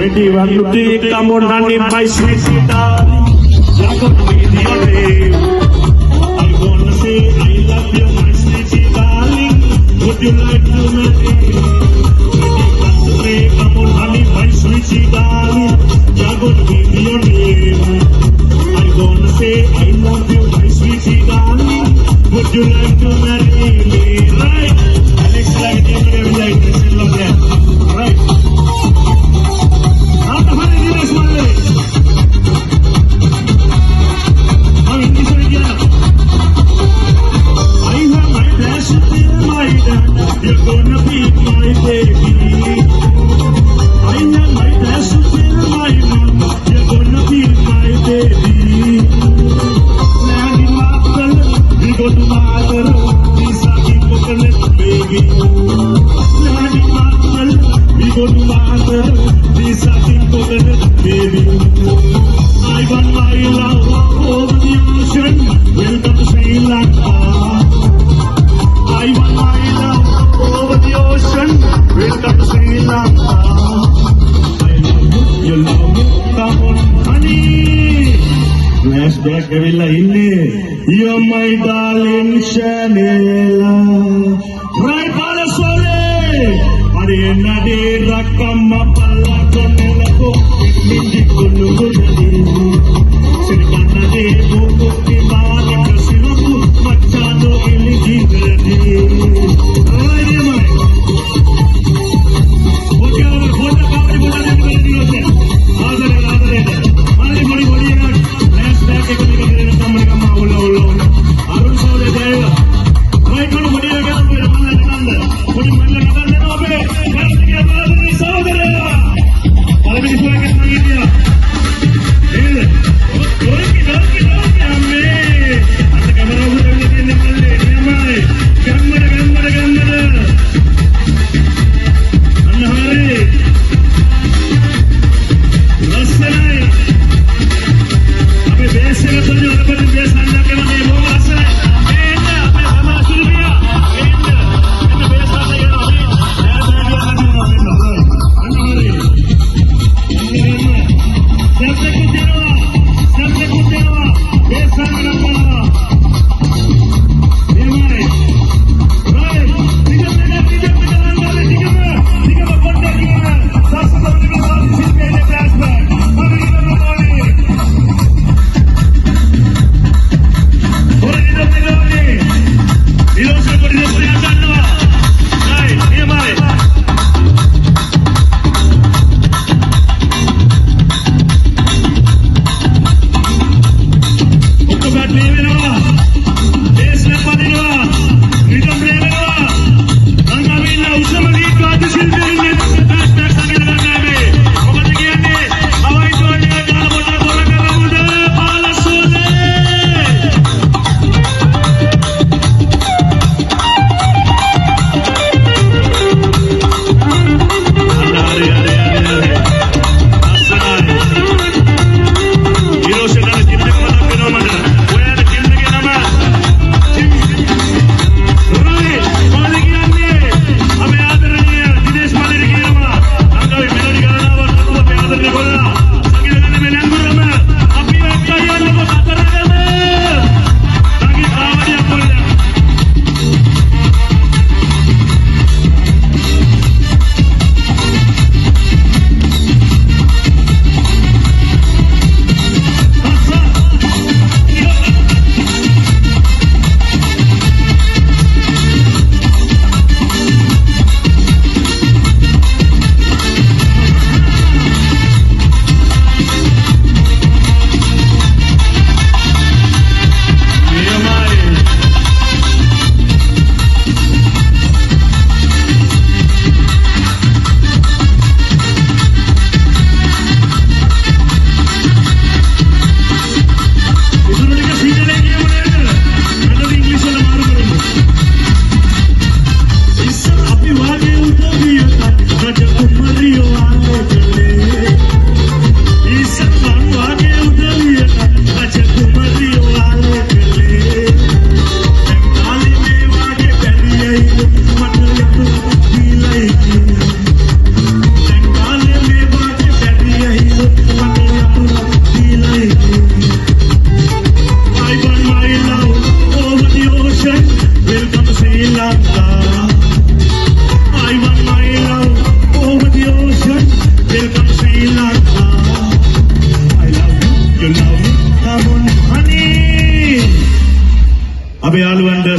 ready one to take, come on honey, my sweet darling, like a video name. I wanna say I love you, my sweet darling, would you like to marry me? Ready one to take, come on honey, my sweet darling, like a video name. I wanna say I love you, my sweet darling, would you like to marry me? Right? Alex, like this is love that. Right? You're gonna be my baby. I have my best till my mom. You're gonna be my baby. Landing Marble, we go to Marble. These are the coconut baby. Landing Marble, we go to Marble. These are the coconut baby. I want my love over the ocean. Welcome to Sri Lanka. I want my love over the ocean, welcome to Sri Lanka. I love you, you love me, come on honey. Flashback avilla ille, you're my darling Shanela. Right Palasole, ade nade rakkamma palla konnelako, mindi kullu gudadi. Sirkanade bukukki maanaka silaku, machano iligi gadi. Saudara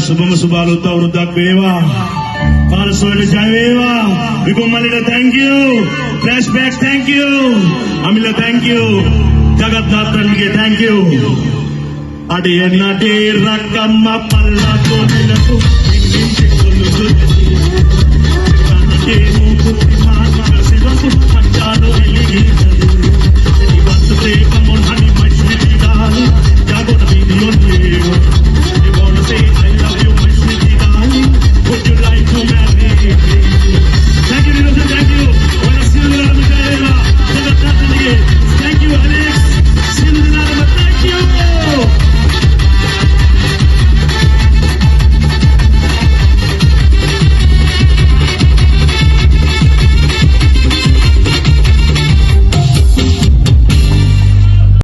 සුබම සුබාලුත් අවුරුද්දක් වේවා. පාරසෝට ජය වේවා. විකුම් මල්ලිට thank you. flashback thank you. Amila thank you. Jagath නාත්‍රන්ගේ thank you. අඩේ නඩේ රකම්ම පල්ලා කොනෙල